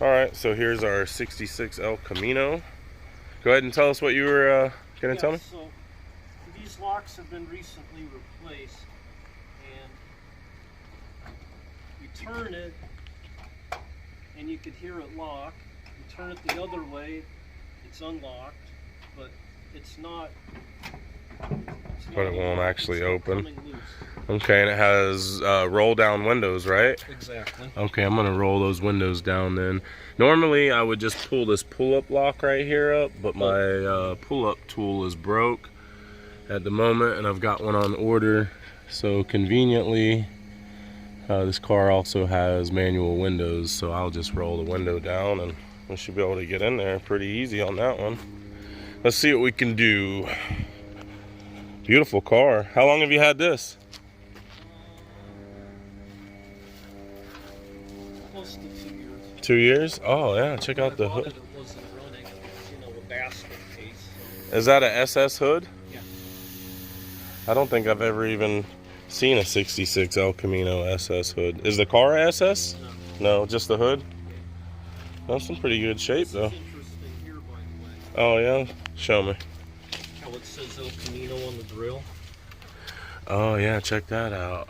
Alright, so here's our 66 El Camino. Go ahead and tell us what you were going to tell me. So these locks have been recently replaced, and you turn it and you could hear it lock. You turn it the other way, it's unlocked, but it's not. But it won't actually open. Coming loose. Okay, and it has roll down windows, right? Exactly. Okay, I'm gonna roll those windows down then. Normally I would just pull this pull-up lock right here up, but my pull-up tool is broke at the moment, and I've got one on order. So conveniently, this car also has manual windows, so I'll just roll the window down and we should be able to get in there pretty easy on that one. Let's see what we can do. Beautiful car. How long have you had this? Close to 2 years. 2 years? Oh yeah, check out the hood. It wasn't running. It was, a basket case. Is that a SS hood? Yeah. I don't think I've ever even seen a 66 El Camino SS hood. Is the car SS? No, just the hood? That's in pretty good shape though. Interesting here, by the way. Oh yeah? Show me. How it says El Camino on the grill. Oh yeah, check that out.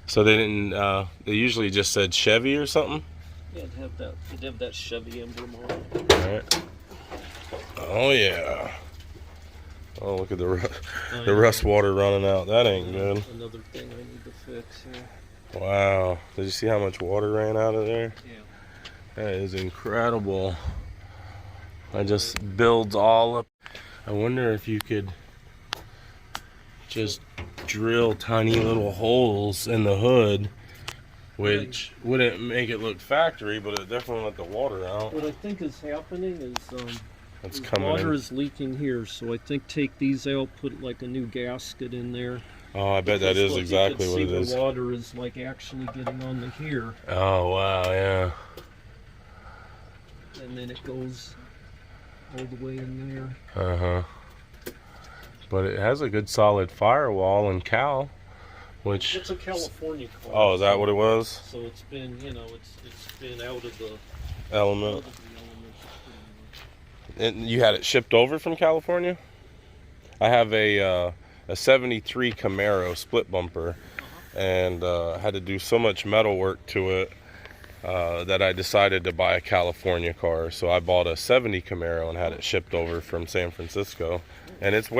So they didn't, they usually just said Chevy or something? Yeah, it'd have that Chevy emblem on All it. right. Oh yeah. Oh, look at the rust water running out. That ain't good. Another thing I need to fix here. Wow. Did you see how much water ran out of there? Yeah. That is incredible. I just builds all up. I wonder if you could just drill tiny little holes in the hood, which wouldn't make it look factory, but it definitely let the water out. What I think is happening is It's coming water in. is leaking here, so I think take these out, put like a new gasket in there. Oh, I bet that is exactly what it is. The water is like actually getting on the here. Oh wow, yeah. And then it goes all the way in there. Uh-huh. But it has a good solid firewall and cowl, which... It's a California car. Oh, is that what it was? So it's been, it's been out of the element. And you had it shipped over from California? I have a 73 Camaro split bumper, and had to do so much metal work to it that I decided to buy a California car. So I bought a 70 Camaro and had it shipped over from San Francisco. And it's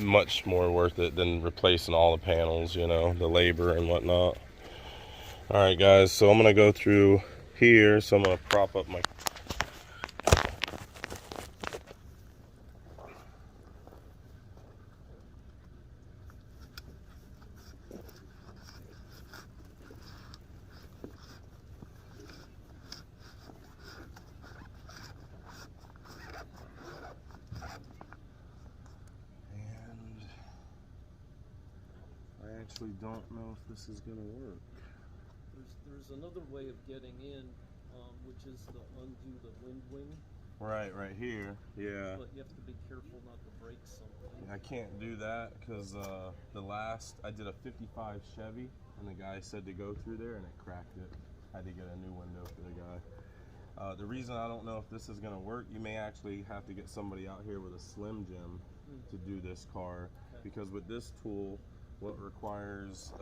much more worth it than replacing all the panels, the labor and whatnot. All right, guys, so I'm going to go through here. So I'm going to prop up my... I actually don't know if this is going to work. There's another way of getting in, which is to undo the wind wing. Right here, yeah. But you have to be careful not to break something. I can't do that because I did a 55 Chevy, and the guy said to go through there, and it cracked it. I had to get a new window for the guy. The reason I don't know if this is going to work, you may actually have to get somebody out here with a Slim Jim to do this car, because with this tool, what requires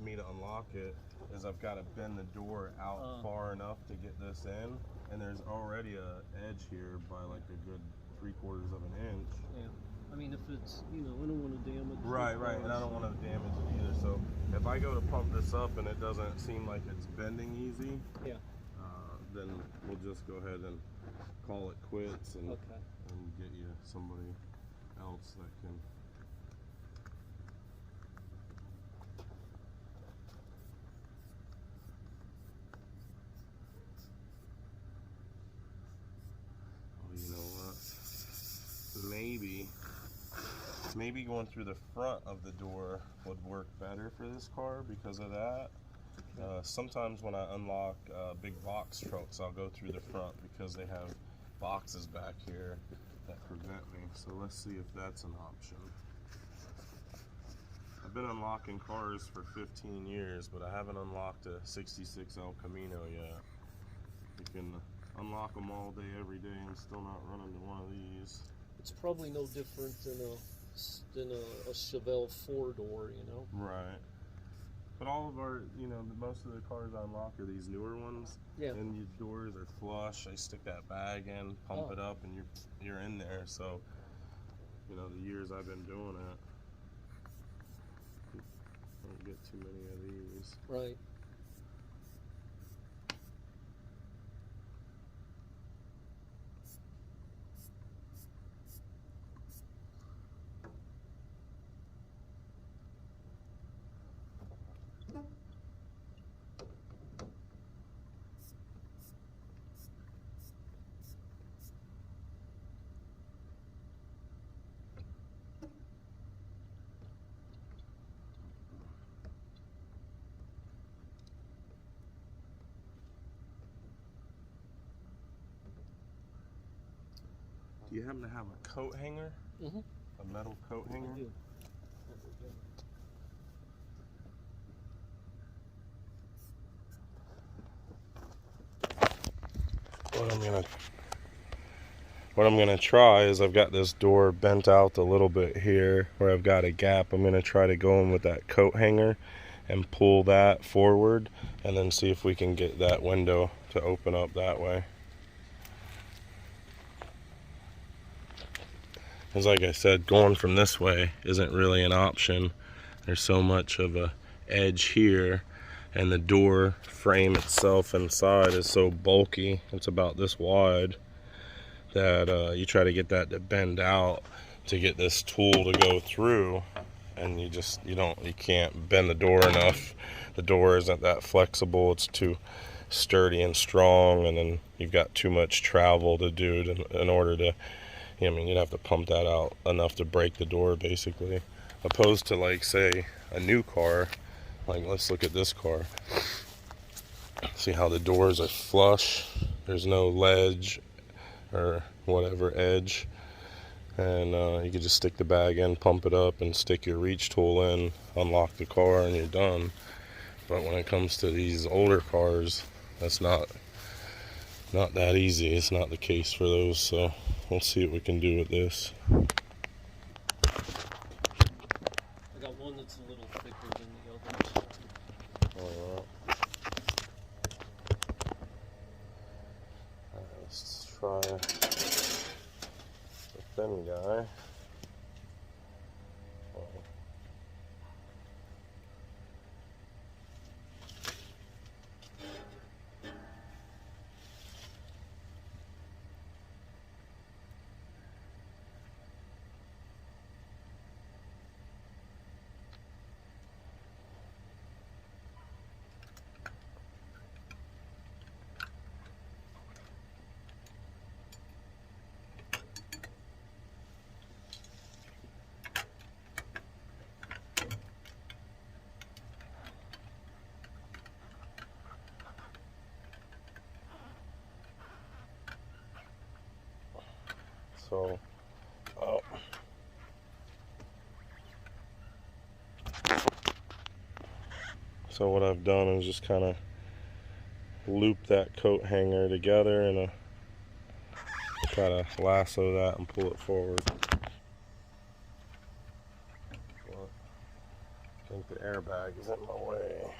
me to unlock it is I've got to bend the door out far enough to get this in, and there's already a edge here by like a good 3/4 of an inch. Yeah, I mean if it's, I don't want to damage. Right, and I don't want to damage it either. So if I go to pump this up and it doesn't seem like it's bending easy, then we'll just go ahead and call it quits and get you somebody else that can. You know what? Maybe going through the front of the door would work better for this car because of that. Sometimes when I unlock big box trucks, I'll go through the front because they have boxes back here that prevent me. So let's see if that's an option. I been unlocking cars for 15 years, but I haven't unlocked a 66 El Camino yet. You can unlock them all day, every day, and still not run into one of these. It's probably no different than a Chevelle 4-door, you know? Right. But all of our, you know, most of the cars I unlock are these newer ones. Yeah. And these doors are flush. I stick that bag in, pump it up, and you're in there. So, you know, the years I've been doing it, I don't get too many of these. Right. Do you happen to have a coat hanger? Mm-hmm. A metal coat hanger? I do. What I'm gonna try is, I've got this door bent out a little bit here where I've got a gap. I'm gonna try to go in with that coat hanger and pull that forward, and then see if we can get that window to open up that way. Because like I said, going from this way isn't really an option. There's so much of a edge here, and the door frame itself inside is so bulky, it's about this wide, that you try to get that to bend out to get this tool to go through, and you can't bend the door enough. The door isn't that flexible, it's too sturdy and strong, and then you've got too much travel to do in order to, I mean, you'd have to pump that out enough to break the door, basically. Opposed to, like, say, a new car. Like, let's look at this car. See how the doors are flush. There's no ledge or whatever edge. And you can just stick the bag in, pump it up, and stick your reach tool in, unlock the car, and you're done. But when it comes to these older cars, that's not that easy. It's not the case for those, so we'll see what we can do with this. I got one that's a little thicker than the others. Alright. Let's try the thin guy. So what I've done is just kind of loop that coat hanger together and try to lasso that and pull it forward. I think the airbag is in my way.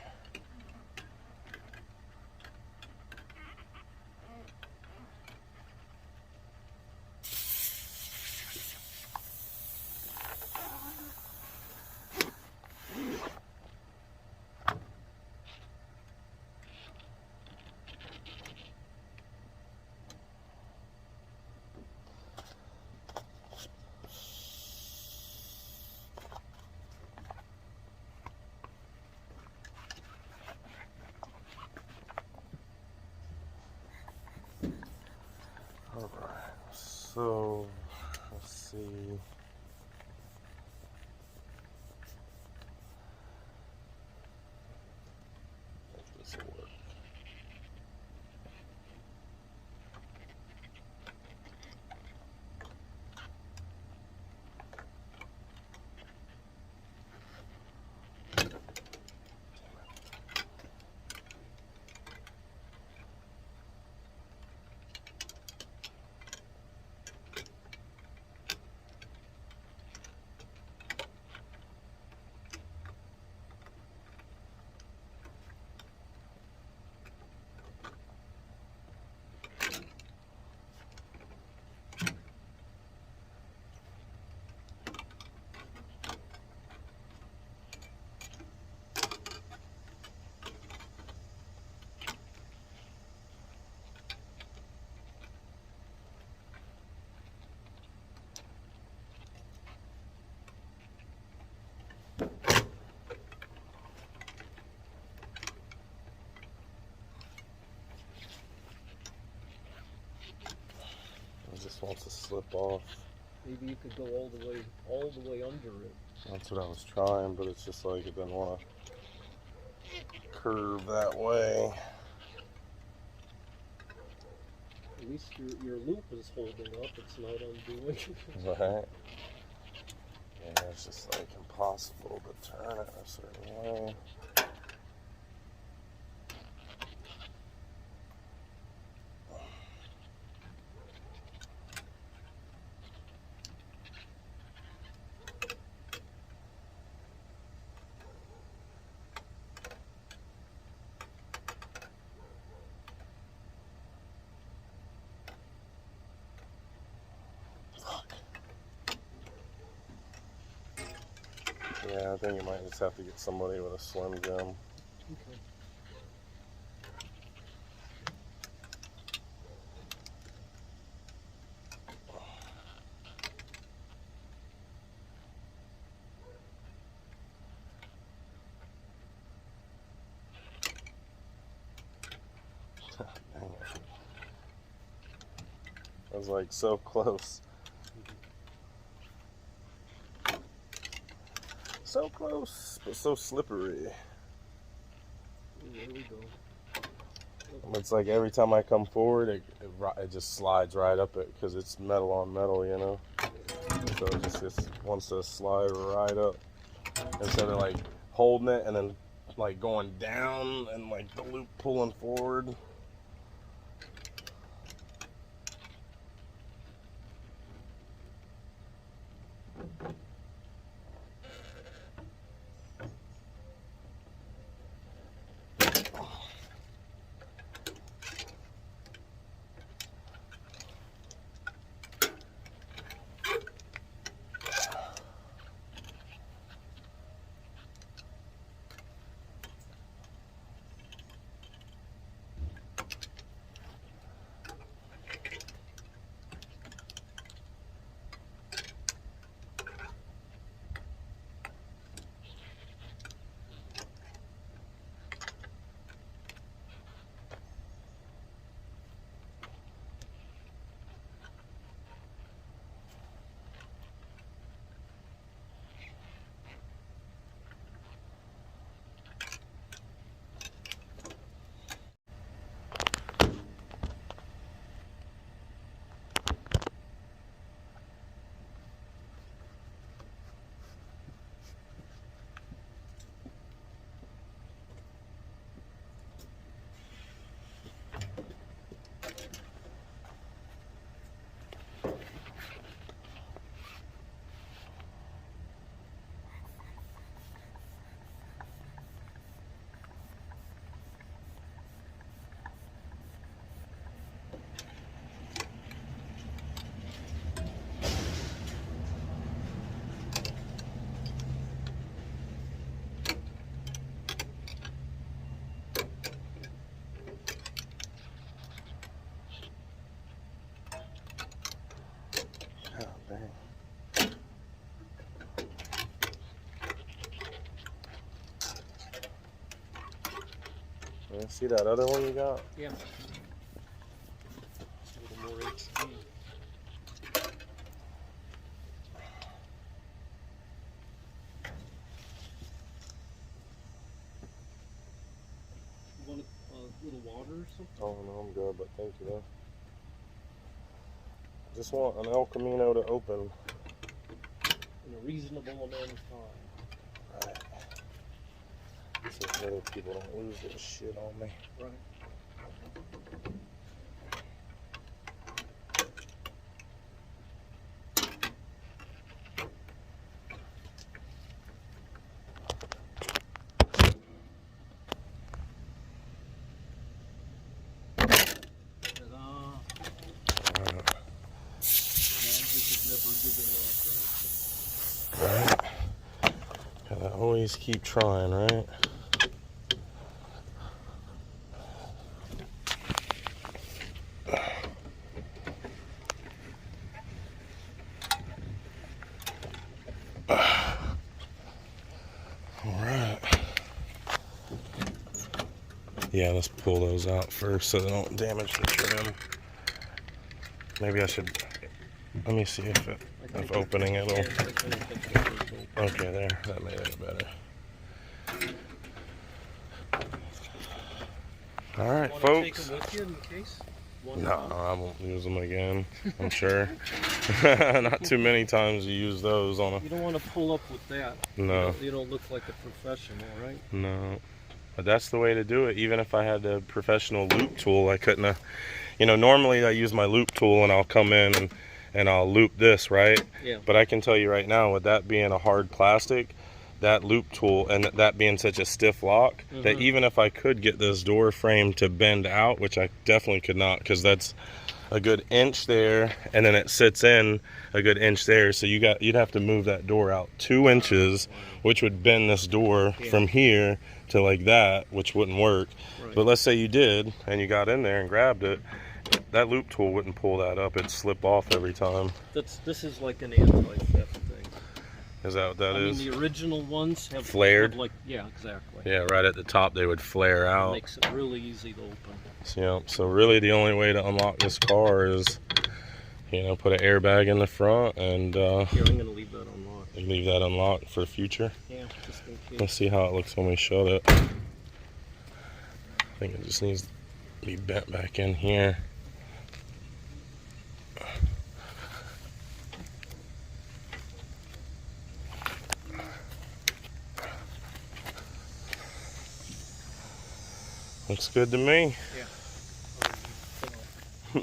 Alright, so let's see. If this will work. just wants to slip off. Maybe you could go all the way under it. That's what I was trying, but it's just like it doesn't want to curve that way. At least your loop is holding up. It's not undoing. Right. Yeah, it's just like impossible to turn it a certain way. Yeah, I think you might just have to get somebody with a Slim Jim. Okay. Dang it. I was like so close. So close, but so slippery. There we go. It's like every time I come forward, it just slides right up it because it's metal on metal, you know. So it just wants to slide right up instead of like holding it and then like going down and like the loop pulling forward. See that other one you got? Yeah. A little more HD. You want a little water or something? Oh no, I'm good, but thank you though. I just want an El Camino to open. In a reasonable amount of time. Right. So other people don't lose their shit on me. Right. Right. Gotta always keep trying, right? Alright. Yeah, let's pull those out first so they don't damage the trim. Maybe I should Let me see if opening it will. Okay, there. That made it better. All right, folks. Take them with you in case? No, I won't use them again. I'm sure. Not too many times you use those on a. You don't want to pull up with that. No. You don't look like a professional, right? No. But that's the way to do it. Even if I had the professional loop tool, I couldn't have. You know, normally I use my loop tool and I'll come in and I'll loop this, right? Yeah. But I can tell you right now, with that being a hard plastic, that loop tool and that being such a stiff lock, that even if I could get this door frame to bend out, which I definitely could not, because that's a good inch there, and then it sits in a good inch there, so you'd have to move that door out 2 inches, which would bend this door from here to like that, which wouldn't work. Right. But let's say you did and you got in there and grabbed it, that loop tool wouldn't pull that up. It'd slip off every time. This is like an anti-theft thing. Is that what that is? I mean, the original ones have flared. Yeah, exactly. Yeah, right at the top they would flare out. It makes it really easy to open. Yeah, so really the only way to unlock this car is, you know, put an airbag in the front and here, I'm gonna leave that unlocked. leave that unlocked for the future. Yeah, just in case. Let's see how it looks when we shut it. I think it just needs to be bent back in here. Looks good to me. Yeah.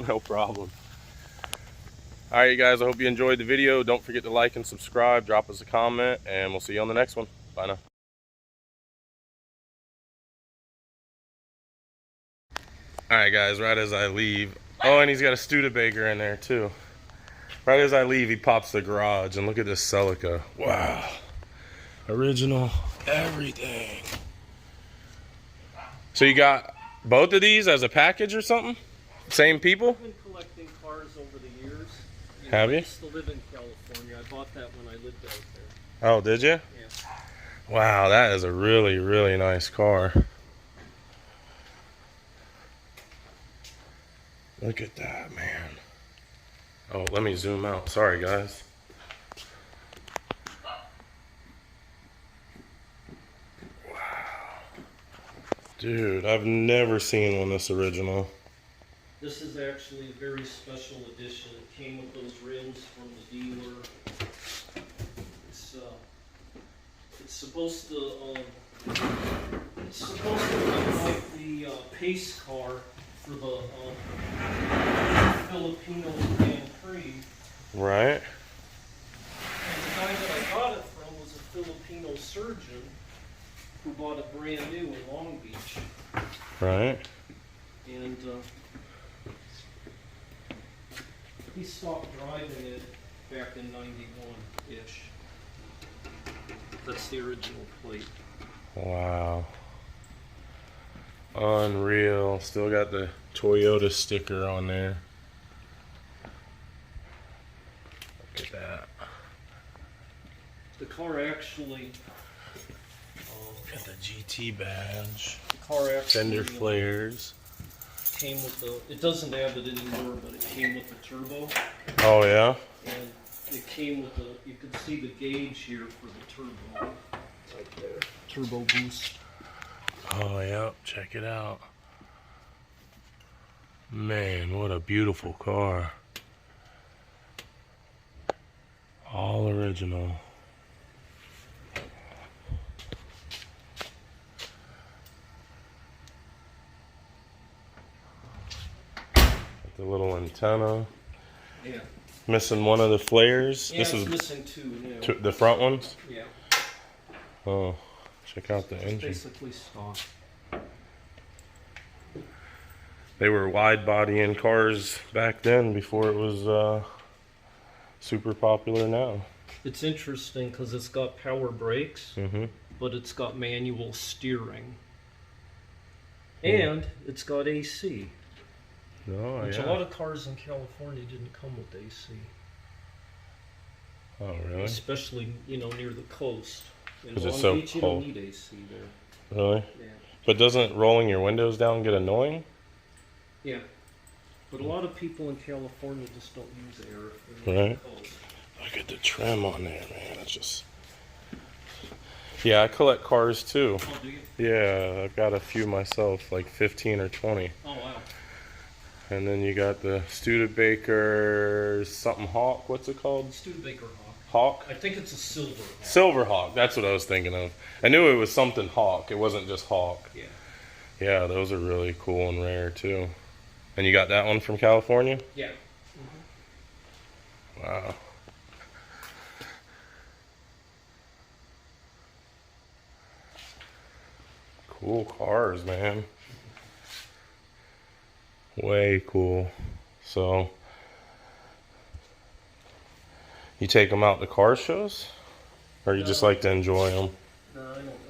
No problem. Alright, you guys, I hope you enjoyed the video. Don't forget to like and subscribe, drop us a comment, and we'll see you on the next one. Bye now. Alright guys, right as I leave, oh, and he's got a Studebaker in there too. Right as I leave, he pops the garage, and look at this Celica. Wow. Original, everything. So you got both of these as a package or something? Same people? I've been collecting cars over the years. Have you? I used to live in California. I bought that when I lived out there. Oh, did you? Yeah. Wow, that is a really, really nice car. Look at that, man. Oh, let me zoom out. Sorry, guys. Dude, I've never seen one this original. This is actually a very special edition. It came with those rims from the dealer. It's supposed to look like the pace car for the Filipino Grand Prix. Right. And the guy that I got it from was a Filipino surgeon who bought it brand new in Long Beach. Right. And he stopped driving it back in 91-ish. That's the original plate. Wow. Unreal. Still got the Toyota sticker on there. Look at that. The car actually... Got the GT badge. The car actually... Fender flares. Came with the... It doesn't have it anymore, but it came with the turbo. Oh, yeah? And it came with the... You can see the gauge here for the turbo. Right there. Turbo boost. Oh, yeah. Check it out. Man, what a beautiful car. All original. The little antenna. Yeah. Missing one of the flares. Yeah, this is missing two. the front ones. Yeah. Oh, check out the engine. Basically stock. They were wide body in cars back then before it was super popular now. It's interesting because it's got power brakes, Mm-hmm. but it's got manual steering. And it's got AC. Oh, Which yeah. a lot of cars in California didn't come with AC. Oh, really? Especially, near the coast. In 'Cause Long it's so Beach, you cold. don't need AC there. Really? Yeah. But doesn't rolling your windows down get annoying? Yeah. But a lot of people in California just don't use air. Right. Look at the trim on there, man. It's just. Yeah, I collect cars too. Oh, do you? Yeah, I've got a few myself, like 15 or 20. Oh, wow. And then you got the Studebaker something Hawk. What's it called? Studebaker Hawk. Hawk? I think it's a silver Hawk. Silver Hawk. That's what I was thinking of. I knew it was something Hawk. It wasn't just Hawk. Yeah. Yeah, those are really cool and rare too. And you got that one from California? Yeah. Wow. Cool cars, man. Way cool. So, you take them out to car shows? Or you just like to enjoy them? No, I don't